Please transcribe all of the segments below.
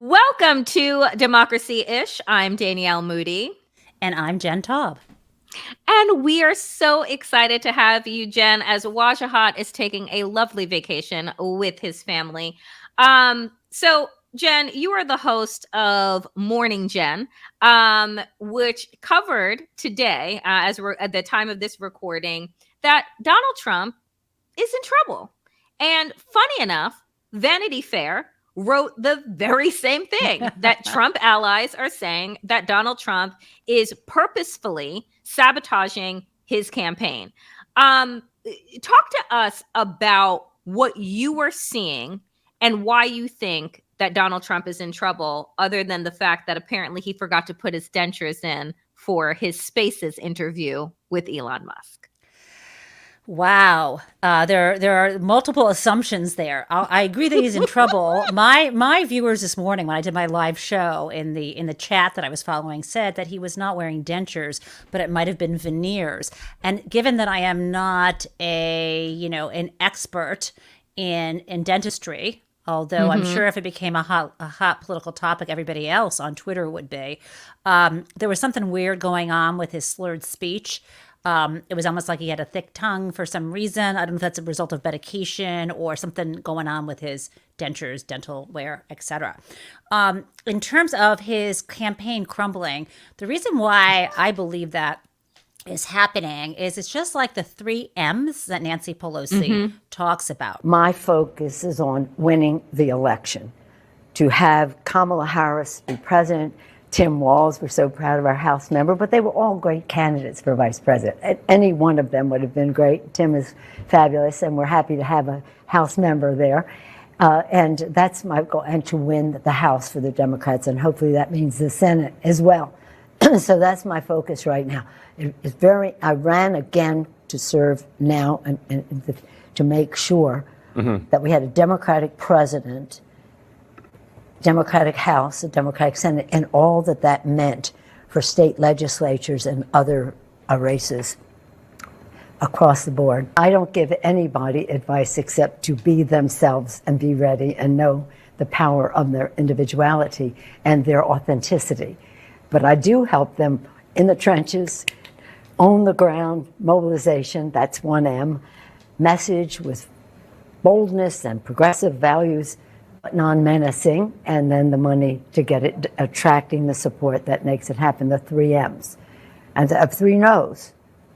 Welcome to Democracy-ish. I'm Danielle Moodie. And I'm Jen Taub. And we are so excited to have you, Jen, as Wajahat is taking a lovely vacation with his family. So, Jen, you are the host of Morning Jen, which covered today, as we're at the time of this recording, that Donald Trump is in trouble. And funny enough, Vanity Fair wrote the very same thing that Trump allies are saying that Donald Trump is purposefully sabotaging his campaign. Talk to us about what you were seeing and why you think that Donald Trump is in trouble, other than the fact that apparently he forgot to put his dentures in for his Spaces interview with Elon Musk. Wow, there are multiple assumptions there. I agree that he's in trouble. My viewers this morning, when I did my live show in the chat that I was following, said that he was not wearing dentures, but it might have been veneers. And given that I am not an expert in dentistry, although I'm sure if it became a hot political topic, everybody else on Twitter would be, there was something weird going on with his slurred speech. It was almost like he had a thick tongue for some reason. I don't know if that's a result of medication or something going on with his dentures, dental wear, etc. In terms of his campaign crumbling, the reason why I believe that is happening is it's just like the 3 M's that Nancy Pelosi talks about. My focus is on winning the election. To have Kamala Harris be president, Tim Walz, we're so proud of our House member, but they were all great candidates for vice president. Any one of them would have been great. Tim is fabulous, and we're happy to have a House member there. And that's my goal, and to win the House for the Democrats, and hopefully that means the Senate as well. So that's my focus right now. I ran again to serve now and to make sure that we had a Democratic president, Democratic House, a Democratic Senate, and all that meant for state legislatures and other races across the board. I don't give anybody advice except to be themselves and be ready and know the power of their individuality and their authenticity. But I do help them in the trenches, on the ground, mobilization, that's 1M, message with boldness and progressive values, non-menacing, and then the money to get it, attracting the support that makes it happen, the 3 M's. And the 3 no's: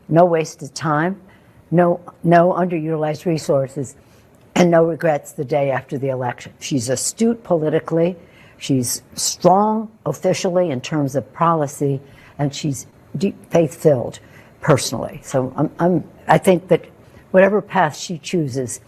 no wasted time, no underutilized resources, and no regrets the day after the election. She's astute politically, she's strong officially in terms of policy, and she's deep faith-filled personally. So I think that whatever path she chooses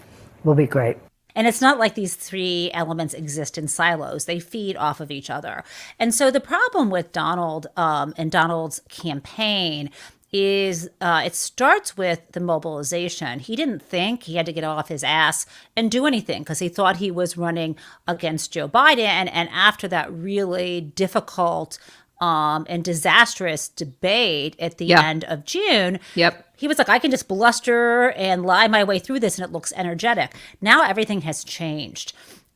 will be great. And it's not like these 3 elements exist in silos. They feed off of each other. And so the problem with Donald and Donald's campaign is it starts with the mobilization. He didn't think he had to get off his ass and do anything because he thought he was running against Joe Biden. And after that really difficult and disastrous debate at the end of June, he was like, I can just bluster and lie my way through this and it looks energetic. Now everything has changed.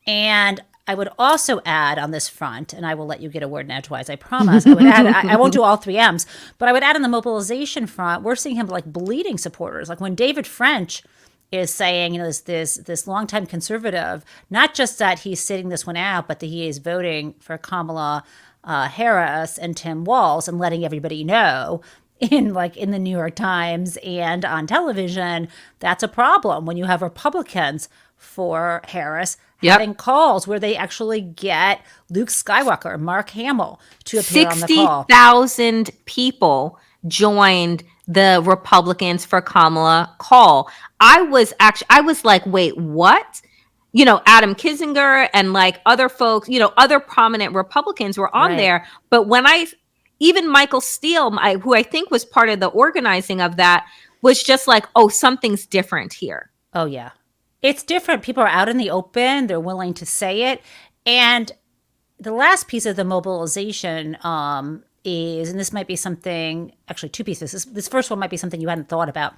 And I would also add on this front, and I will let you get a word in edgewise, I promise. I would add, I won't do all 3 M's, but I would add on the mobilization front, we're seeing him like bleeding supporters. Like when David French is saying, this longtime conservative, not just that he's sitting this one out, but that he is voting for Kamala Harris and Tim Walz and letting everybody know in the New York Times and on television, that's a problem when you have Republicans for Harris having calls where they actually get Luke Skywalker and Mark Hamill to appear on the call. 60,000 people joined the Republicans for Kamala call. I was like, wait, what? Adam Kinzinger and like other folks, other prominent Republicans were on there. But when even Michael Steele, who I think was part of the organizing of that, was just like, oh, something's different here. Oh, yeah. It's different. People are out in the open. They're willing to say it. And the last piece of the mobilization is, and this might be something, actually two pieces. This first one might be something you hadn't thought about.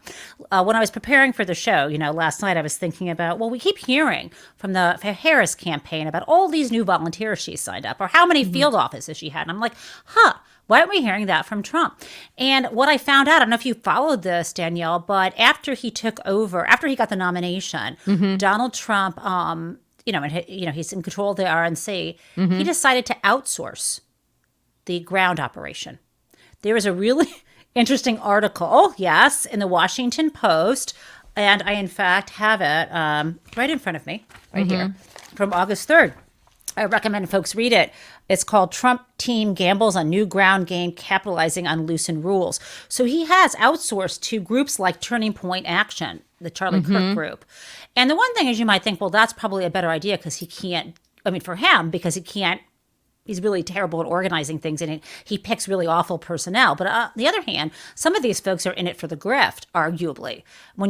When I was preparing for the show, last night I was thinking about, well, we keep hearing from the Harris campaign about all these new volunteers she signed up or how many field offices she had. And I'm like, why aren't we hearing that from Trump? And what I found out, I don't know if you followed this, Danielle, but after he took over, after he got the nomination, Donald Trump, he's in control of the RNC, he decided to outsource the ground operation. There is a really interesting article, yes, in the Washington Post, and I, in fact, have it right in front of me, right here, from August 3rd. I recommend folks read it. It's called Trump Team Gambles on New Ground Game, Capitalizing on Loosened Rules. So he has outsourced to groups like Turning Point Action, the Charlie Kirk group. And the one thing is you might think, well, that's probably a better idea because for him, because he's really terrible at organizing things and he picks really awful personnel. But on the other hand, some of these folks are in it for the grift, arguably. When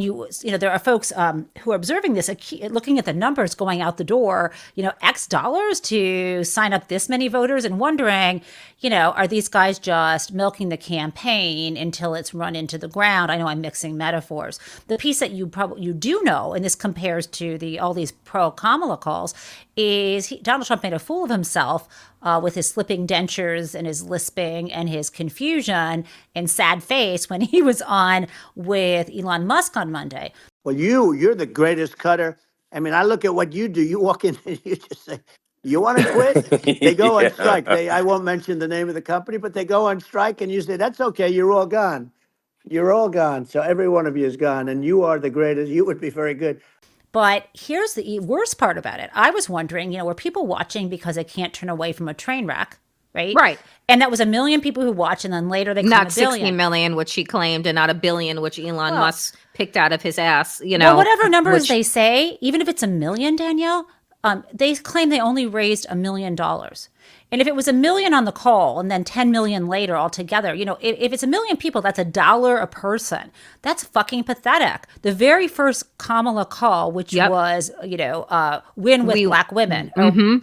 there are folks who are observing this, looking at the numbers going out the door, X dollars to sign up this many voters and wondering, are these guys just milking the campaign until it's run into the ground? I know I'm mixing metaphors. The piece that you do know, and this compares to all these pro-Kamala calls, is Donald Trump made a fool of himself with his slipping dentures and his lisping and his confusion and sad face when he was on with Elon Musk on Monday. Well, you're the greatest cutter. I mean, I look at what you do. You walk in and you just say, you want to quit? They go on strike. I won't mention the name of the company, but they go on strike and you say, that's okay. You're all gone. You're all gone. So every one of you is gone and you are the greatest. You would be very good. But here's the worst part about it. I was wondering, were people watching because they can't turn away from a train wreck, right? Right. And that was 1 million people who watched, and then later they claimed not 1 billion. 60 million, which she claimed, and not 1 billion, which Elon Musk picked out of his ass. Well, whatever numbers they say, even if it's 1 million, Danielle, they claim they only raised $1 million. And if it was 1 million on the call and then 10 million later altogether, if it's 1 million people, that's $1 a person. That's fucking pathetic. The very first Kamala call, which was, win with black women. Win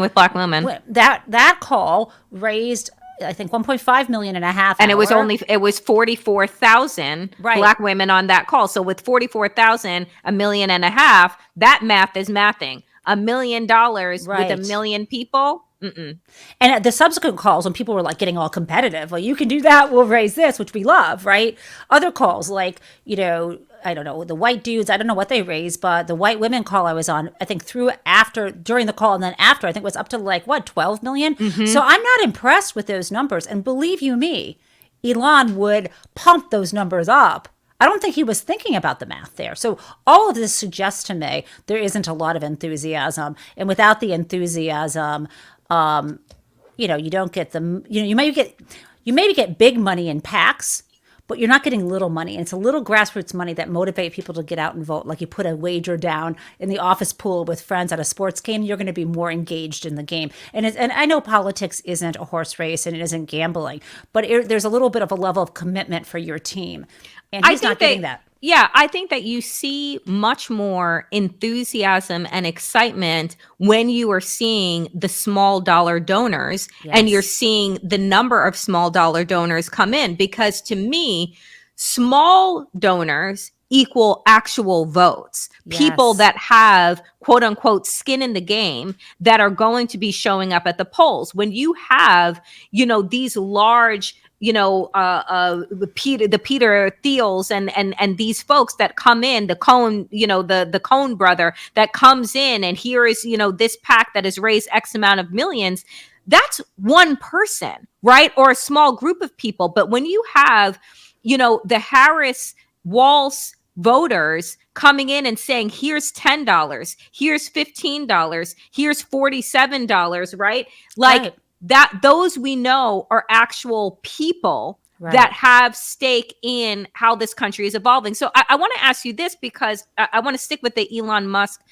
with black women. That call raised, I think, 1.5 million and a half. And it was 44,000 black women on that call. So with 44,000, 1.5 million, that math is mathing. $1 million with 1 million people. Mm-mm. And at the subsequent calls, when people were like getting all competitive, well, you can do that, we'll raise this, which we love, right? Other calls like, I don't know, the white dudes, I don't know what they raised, but the white women call I was on, I think during the call and then after, I think it was up to 12 million. So I'm not impressed with those numbers. And believe you me, Elon would pump those numbers up. I don't think he was thinking about the math there. So all of this suggests to me there isn't a lot of enthusiasm. And without the enthusiasm, you don't get the, you maybe get big money in PACs, but you're not getting little money. And it's a little grassroots money that motivate people to get out and vote. Like you put a wager down in the office pool with friends at a sports game, you're going to be more engaged in the game. And I know politics isn't a horse race and it isn't gambling, but there's a little bit of a level of commitment for your team. And he's not getting that. Yeah, I think that you see much more enthusiasm and excitement when you are seeing the small dollar donors and you're seeing the number of small dollar donors come in, because to me, small donors equal actual votes, people that have quote unquote skin in the game that are going to be showing up at the polls. When you have, these large the Peter Thiels and these folks that come in, the Cohen, the Cohen brother that comes in, and here is, this PAC that has raised X amount of millions. That's one person, right? Or a small group of people. But when you have, the Harris Walz voters coming in and saying, here's $10, here's $15, here's $47, right? That those we know are actual people that have stake in how this country is evolving. So I want to ask you this, because I want to stick with the Elon Musk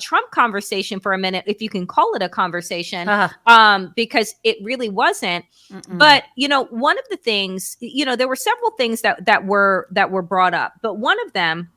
Trump conversation for a minute, if you can call it a conversation, because it really wasn't. But one of the things, there were several things that were brought up, but one of them,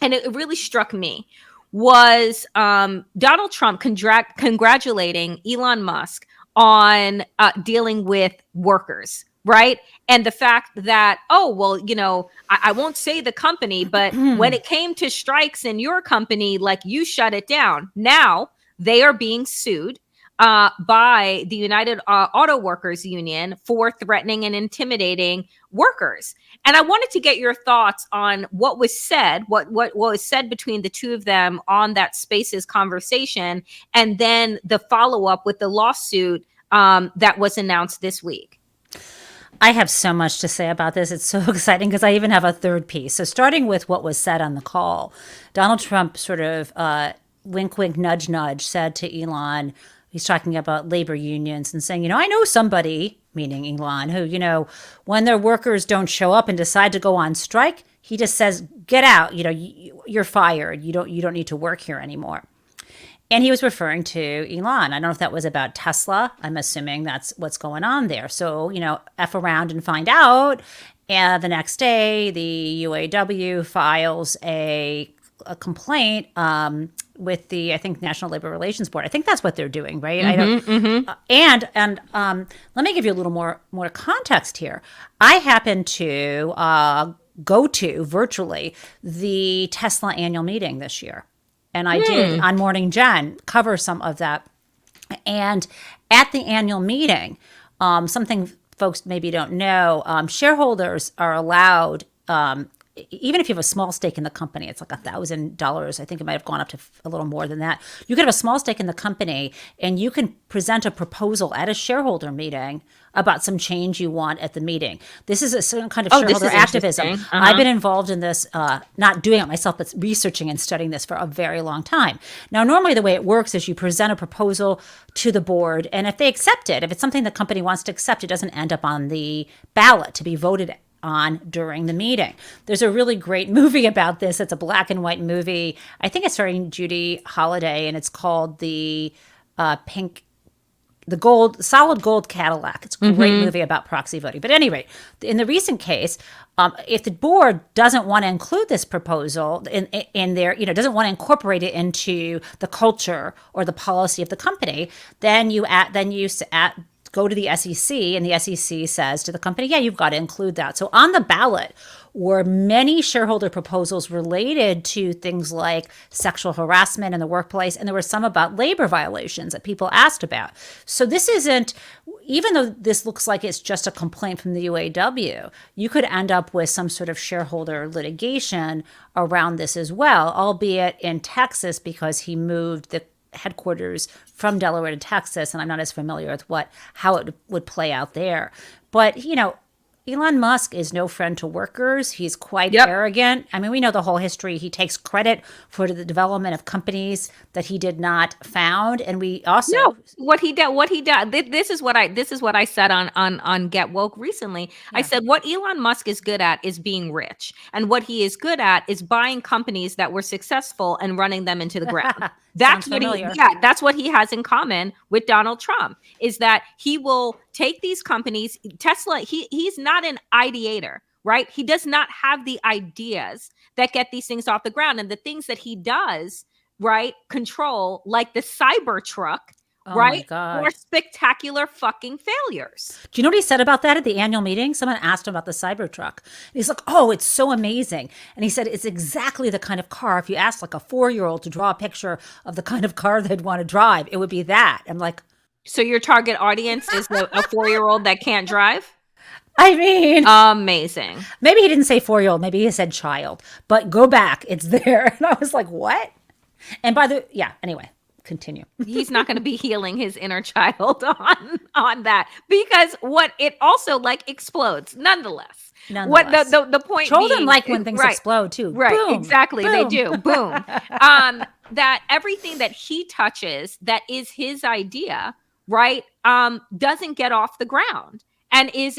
and it really struck me, was Donald Trump congratulating Elon Musk on dealing with workers, right? And the fact that, oh, well, I won't say the company, but when it came to strikes in your company, like, you shut it down. Now they are being sued by the United Auto Workers Union for threatening and intimidating workers. And I wanted to get your thoughts on what was said, what was said between the two of them on that Spaces conversation, and then the follow up with the lawsuit that was announced this week. I have so much to say about this. It's so exciting because I even have a third piece. So, starting with what was said on the call, Donald Trump sort of wink, wink, nudge, nudge said to Elon, he's talking about labor unions and saying, I know somebody, meaning Elon, who, when their workers don't show up and decide to go on strike, he just says, get out, you're fired. You don't need to work here anymore. And he was referring to Elon. I don't know if that was about Tesla. I'm assuming that's what's going on there. So, F around and find out. And the next day, the UAW files a complaint with the, I think, National Labor Relations Board. I think that's what they're doing, right? I don't. And let me give you a little more context here. I happen to go to virtually the Tesla annual meeting this year. And I did on Morning Jen cover some of that. And at the annual meeting, something folks maybe don't know, shareholders are allowed, even if you have a small stake in the company, it's like $1,000. I think it might have gone up to a little more than that. You can have a small stake in the company and you can present a proposal at a shareholder meeting about some change you want at the meeting. This is a certain kind of shareholder activism. I've been involved in this, not doing it myself, but researching and studying this for a very long time. Now, normally the way it works is you present a proposal to the board, and if they accept it, if it's something the company wants to accept, it doesn't end up on the ballot to be voted on during the meeting. There's a really great movie about this. It's a black and white movie. I think it's starring Judy Holliday, and it's called the Solid Gold Cadillac. It's a great movie about proxy voting. But at any rate, in the recent case, if the board doesn't want to include this proposal in their, doesn't want to incorporate it into the culture or the policy of the company, then you go to the SEC, and the SEC says to the company, yeah, you've got to include that. So on the ballot were many shareholder proposals related to things like sexual harassment in the workplace, and there were some about labor violations that people asked about. So this isn't, even though this looks like it's just a complaint from the UAW, you could end up with some sort of shareholder litigation around this as well, albeit in Texas, because he moved the headquarters from Delaware to Texas, and I'm not as familiar with how it would play out there. But, Elon Musk is no friend to workers. He's quite arrogant. I mean, we know the whole history. He takes credit for the development of companies that he did not found, and we also what he did. This is what I said on Get Woke recently. I said what Elon Musk is good at is being rich, and what he is good at is buying companies that were successful and running them into the ground. That's what he has in common with Donald Trump, is that he will take these companies. Tesla, he's not an ideator, right? He does not have the ideas that get these things off the ground. And the things that he does, right, control, like the Cybertruck, right, or spectacular fucking failures. Do you know what he said about that at the annual meeting? Someone asked him about the Cybertruck. And he's like, oh, it's so amazing. And he said, it's exactly the kind of car, if you asked like a 4-year-old to draw a picture of the kind of car they'd want to drive, it would be that. I'm like, so your target audience is a 4-year-old that can't drive? I mean, amazing. Maybe he didn't say 4-year-old, maybe he said child, but go back, it's there. And I was like, what? And anyway, continue. He's not going to be healing his inner child on that, because what it also explodes nonetheless. What the point children being, when things explode too. Right, boom, exactly. Boom. They do. Boom. That everything that he touches that is his idea, right, doesn't get off the ground. And is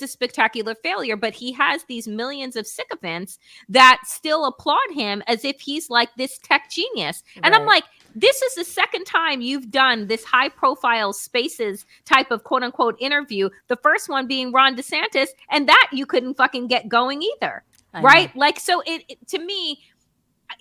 a spectacular failure, but he has these millions of sycophants that still applaud him as if he's like this tech genius. And I'm like, this is the second time you've done this high profile Spaces type of quote unquote interview. The first one being Ron DeSantis, and that you couldn't fucking get going either. Right? So it to me,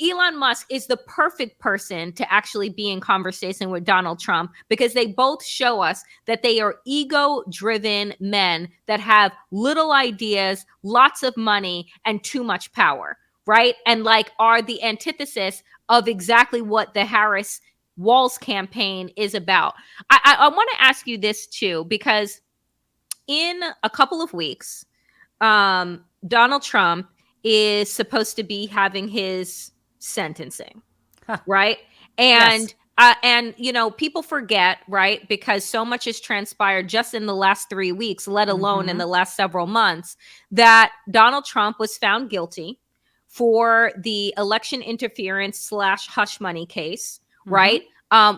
Elon Musk is the perfect person to actually be in conversation with Donald Trump, because they both show us that they are ego-driven men that have little ideas, lots of money, and too much power, right? And like are the antithesis of exactly what the Harris Walz campaign is about. I want to ask you this too, because in a couple of weeks, Donald Trump is supposed to be having his sentencing, Huh. right? Yes. And you know, people forget, right? Because so much has transpired just in the last 3 weeks, let alone in the last several months, that Donald Trump was found guilty for the election interference slash hush money case, right?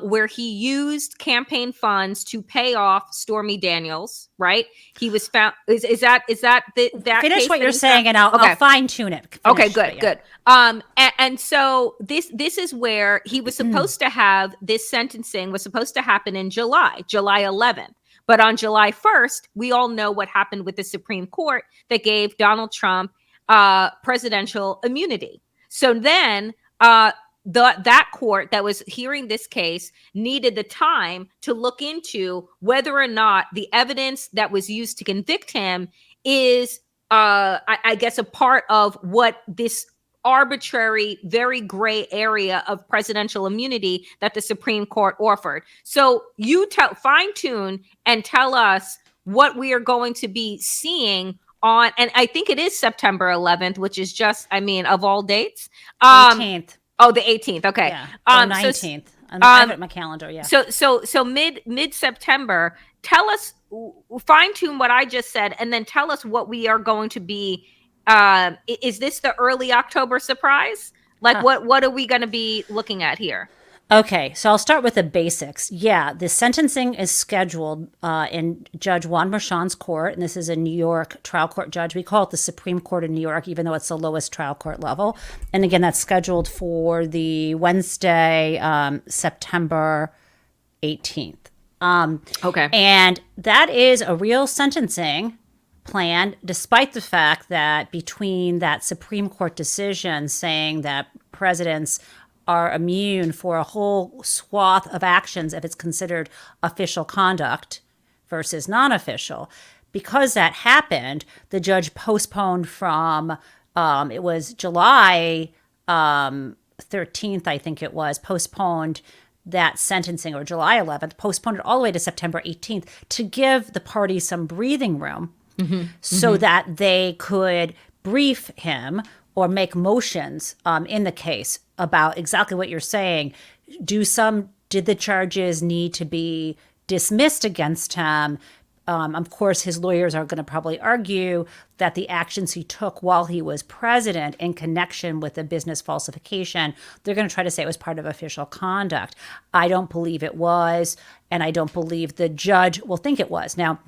Where he used campaign funds to pay off Stormy Daniels, right? He was found. Is that that Finish case what that you're he's saying, found? and I'll Okay. fine tune it. Okay, Finish, good, but yeah. good. And so this is where he was supposed to have this sentencing was supposed to happen in July 11th. But on July 1st, we all know what happened with the Supreme Court that gave Donald Trump presidential immunity. So then that court that was hearing this case needed the time to look into whether or not the evidence that was used to convict him is I guess a part of what this arbitrary, very gray area of presidential immunity that the Supreme Court offered. So you fine tune and tell us what we are going to be seeing on, and I think it is September 11th, which is just, I mean, of all dates. 18th. Oh, the 18th. Okay. Yeah. Or 19th. I have it in my calendar. Yeah. So mid September. Tell us, fine tune what I just said, and then tell us what we are going to be. Is this the early October surprise? Like what are we going to be looking at here? Okay, so I'll start with the basics. Yeah, the sentencing is scheduled in Judge Juan Merchan's court, and this is a New York trial court judge. We call it the Supreme Court of New York, even though it's the lowest trial court level. And again, that's scheduled for the Wednesday, September 18th. Okay. And that is a real sentencing plan, despite the fact that between that Supreme Court decision saying that presidents are immune for a whole swath of actions if it's considered official conduct versus non-official. Because that happened, the judge postponed from, it was July 13th, I think it was, postponed that sentencing, or July 11th, postponed it all the way to September 18th to give the parties some breathing room so that they could brief him or make motions in the case about exactly what you're saying. Did the charges need to be dismissed against him? Of course, his lawyers are going to probably argue that the actions he took while he was president in connection with the business falsification, they're going to try to say it was part of official conduct. I don't believe it was, and I don't believe the judge will think it was. Now,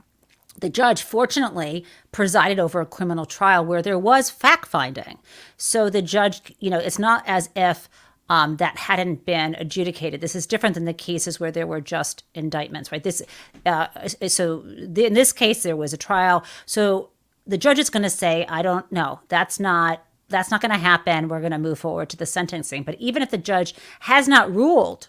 the judge, fortunately, presided over a criminal trial where there was fact-finding. So the judge, it's not as if that hadn't been adjudicated. This is different than the cases where there were just indictments, right? In this case, there was a trial. So the judge is going to say, I don't know, that's not going to happen. We're going to move forward to the sentencing. But even if the judge has not ruled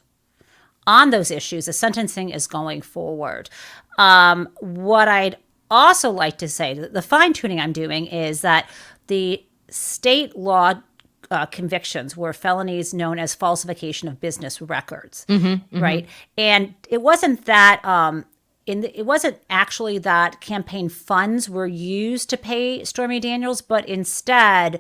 on those issues, the sentencing is going forward. What I'd also like to say, the fine tuning I'm doing is that the state law convictions were felonies known as falsification of business records, right? And it wasn't that it wasn't actually that campaign funds were used to pay Stormy Daniels, but instead,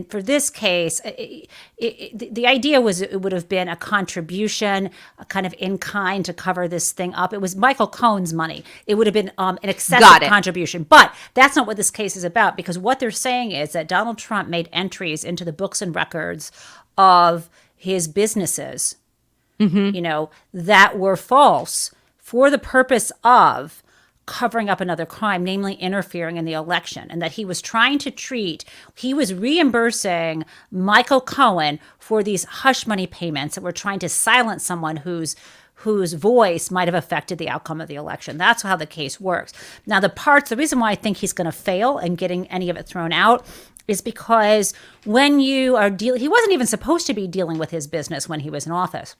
for this case, the idea was it would have been a contribution, a kind of in kind to cover this thing up. It was Michael Cohen's money. It would have been an excessive contribution. But that's not what this case is about, because what they're saying is that Donald Trump made entries into the books and records of his businesses, that were false for the purpose of covering up another crime, namely interfering in the election, and that he was reimbursing Michael Cohen for these hush money payments that were trying to silence someone whose voice might have affected the outcome of the election. That's how the case works. Now, the reason why I think he's going to fail in getting any of it thrown out is because when you are dealing, he wasn't even supposed to be dealing with his business when he was in office.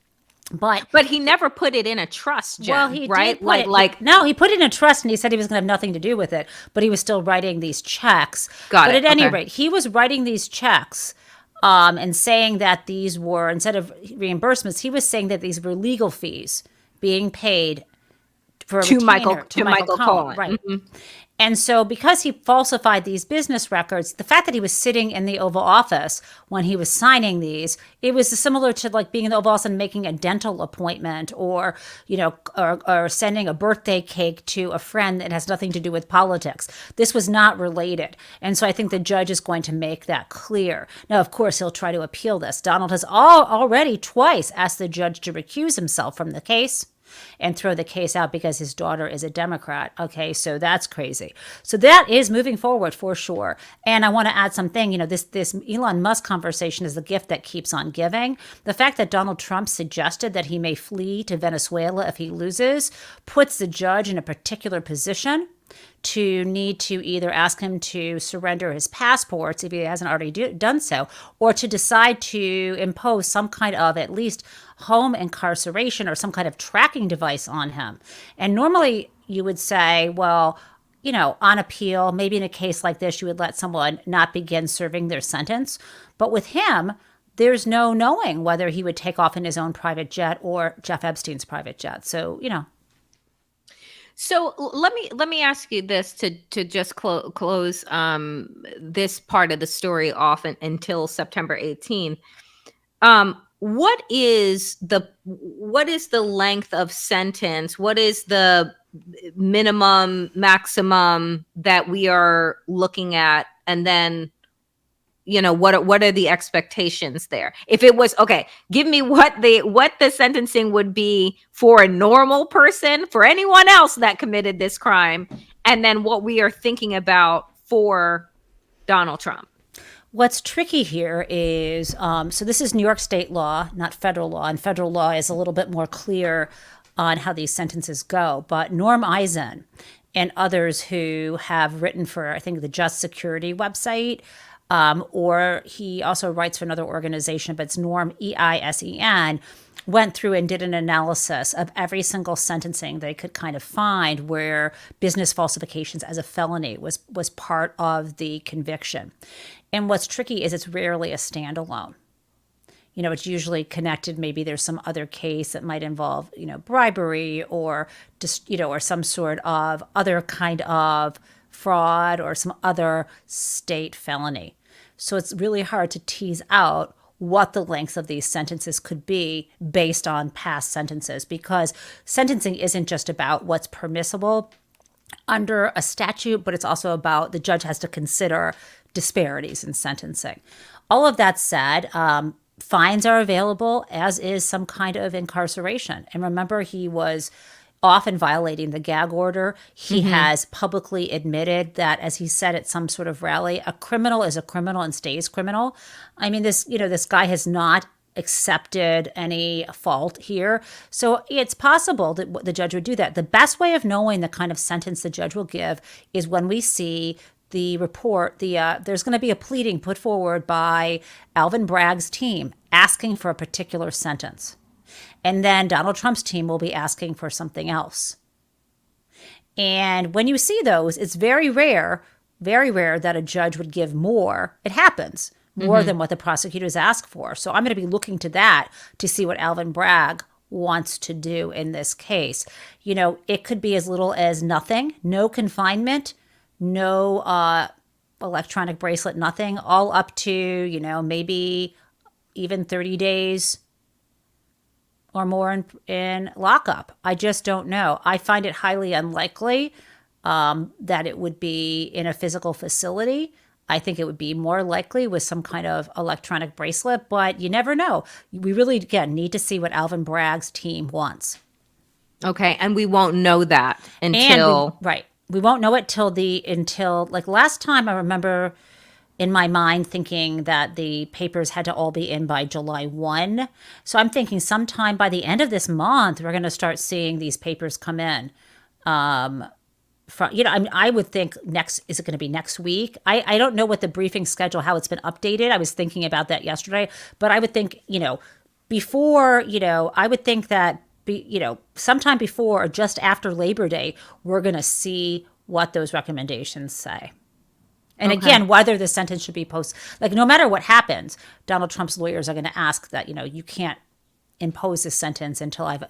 But he never put it in a trust, Jen, Well, he right? did put it. No, he put it in a trust, and he said he was going to have nothing to do with it. But he was still writing these checks. Got but it. at any Okay. rate, he was writing these checks and saying that these were, instead of reimbursements, he was saying that these were legal fees being paid for a To retainer to Michael Cohen, Cohen. right? And so, because he falsified these business records, the fact that he was sitting in the Oval Office when he was signing these, it was similar to like being in the Oval Office and making a dental appointment, or or sending a birthday cake to a friend that has nothing to do with politics. This was not related, and so I think the judge is going to make that clear. Now, of course, he'll try to appeal this. Donald has already twice asked the judge to recuse himself from the case and throw the case out because his daughter is a Democrat. Okay, so that's crazy. So that is moving forward for sure. And I want to add something. This Elon Musk conversation is the gift that keeps on giving. The fact that Donald Trump suggested that he may flee to Venezuela if he loses puts the judge in a particular position to need to either ask him to surrender his passports if he hasn't already done so, or to decide to impose some kind of at least home incarceration or some kind of tracking device on him. And normally you would say, well, on appeal, maybe in a case like this, you would let someone not begin serving their sentence. But with him, there's no knowing whether he would take off in his own private jet or Jeff Epstein's private jet. So, So let me ask you this to just close this part of the story off until September 18th. What is the length of sentence? What is the minimum, maximum that we are looking at? And then, what are the expectations there? If it was okay, give me what the sentencing would be for a normal person, for anyone else that committed this crime, and then what we are thinking about for Donald Trump. What's tricky here is, so this is New York state law, not federal law, and federal law is a little bit more clear on how these sentences go. But Norm Eisen and others who have written for, I think, the Just Security website, or he also writes for another organization, but it's Norm, EISEN, went through and did an analysis of every single sentencing they could kind of find where business falsifications as a felony was part of the conviction. And what's tricky is it's rarely a standalone. It's usually connected. Maybe there's some other case that might involve, bribery or just, or some sort of other kind of fraud or some other state felony. So it's really hard to tease out what the lengths of these sentences could be based on past sentences, because sentencing isn't just about what's permissible under a statute, but it's also about the judge has to consider disparities in sentencing. All of that said, fines are available, as is some kind of incarceration. And remember, he was often violating the gag order. He has publicly admitted that, as he said at some sort of rally, a criminal is a criminal and stays criminal. I mean, this guy has not accepted any fault here. So it's possible that the judge would do that. The best way of knowing the kind of sentence the judge will give is when we see the report, there's going to be a pleading put forward by Alvin Bragg's team asking for a particular sentence. And then Donald Trump's team will be asking for something else. And when you see those, it's very rare that a judge would give more. It happens more than what the prosecutors ask for. So I'm going to be looking to that to see what Alvin Bragg wants to do in this case. It could be as little as nothing, no confinement, no electronic bracelet, nothing, all up to, maybe even 30 days or more in lockup. I just don't know. I find it highly unlikely that it would be in a physical facility. I think it would be more likely with some kind of electronic bracelet, but you never know. We really, again, need to see what Alvin Bragg's team wants. Okay, and we won't know that until... We won't know it until like last time I remember in my mind thinking that the papers had to all be in by July 1. So I'm thinking sometime by the end of this month, we're going to start seeing these papers come in. I would think is it going to be next week? I don't know what the briefing schedule, how it's been updated. I was thinking about that yesterday, but I would think, before, I would think that, sometime before or just after Labor Day, we're going to see what those recommendations say. And again, whether the sentence should be no matter what happens, Donald Trump's lawyers are going to ask that, you can't impose this sentence until I've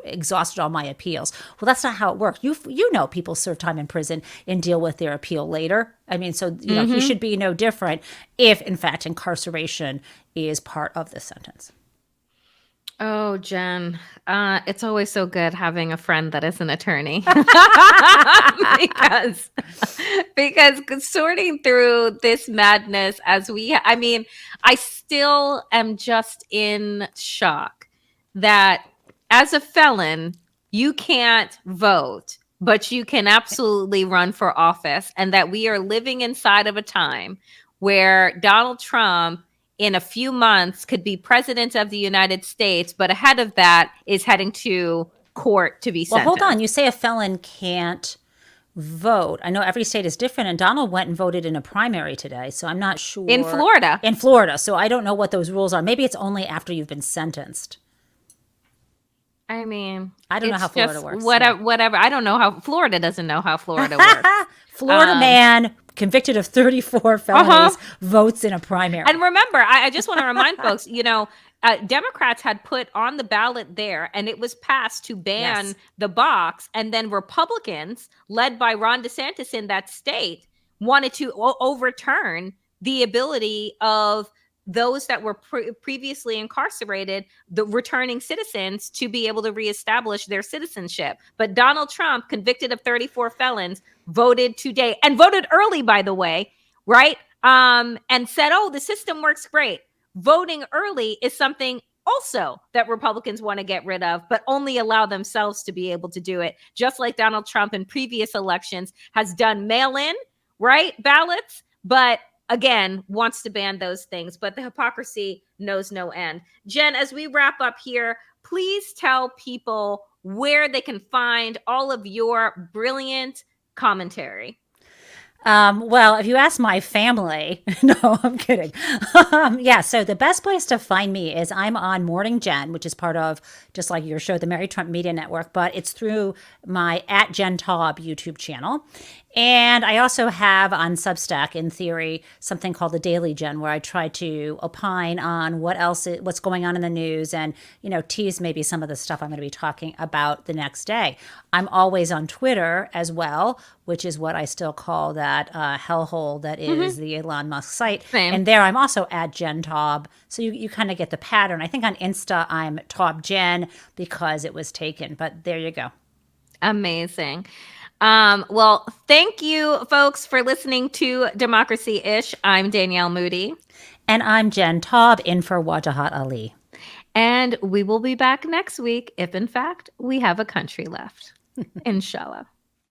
exhausted all my appeals. Well, that's not how it works. People serve time in prison and deal with their appeal later. I mean, so, he should be no different if, in fact, incarceration is part of the sentence. Oh, Jen, it's always so good having a friend that is an attorney because sorting through this madness I still am just in shock that as a felon, you can't vote, but you can absolutely run for office, and that we are living inside of a time where Donald Trump in a few months could be president of the United States, but ahead of that is heading to court to be sentenced. Well, hold on. You say a felon can't vote. I know every state is different, and Donald went and voted in a primary today, so I'm not sure. In Florida. In Florida. So I don't know what those rules are. Maybe it's only after you've been sentenced. I mean, I don't know how Florida works. Whatever. I don't know how Florida doesn't know how Florida works. Florida man convicted of 34 felonies votes in a primary. And remember, I just want to remind folks, Democrats had put on the ballot there, and it was passed to ban the box. And then Republicans, led by Ron DeSantis in that state, wanted to overturn the ability of those that were previously incarcerated, the returning citizens, to be able to reestablish their citizenship. But Donald Trump, convicted of 34 felons, voted today, and voted early, by the way, right? And said, the system works great. Voting early is something also that Republicans want to get rid of, but only allow themselves to be able to do it. Just like Donald Trump in previous elections has done mail-in, right, ballots, but again, wants to ban those things. But the hypocrisy knows no end. Jen, as we wrap up here, please tell people where they can find all of your brilliant commentary. Well, if you ask my family, no, I'm kidding. So the best place to find me is I'm on Morning Jen, which is part of, just like your show, the Mary Trump Media Network, but it's through my @Jen Taub YouTube channel. And I also have on Substack, in theory, something called the Daily Jen, where I try to opine on what's going on in the news and, tease maybe some of the stuff I'm going to be talking about the next day. I'm always on Twitter as well, which is what I still call that hellhole that is the Elon Musk site. Same. And there I'm also @Jen Taub. So you kind of get the pattern. I think on Insta I'm Taub Jen because it was taken, but there you go. Amazing. Well, thank you, folks, for listening to Democracy-ish. I'm Danielle Moodie. And I'm Jen Taub, in for Wajahat Ali. And we will be back next week if, in fact, we have a country left. Inshallah.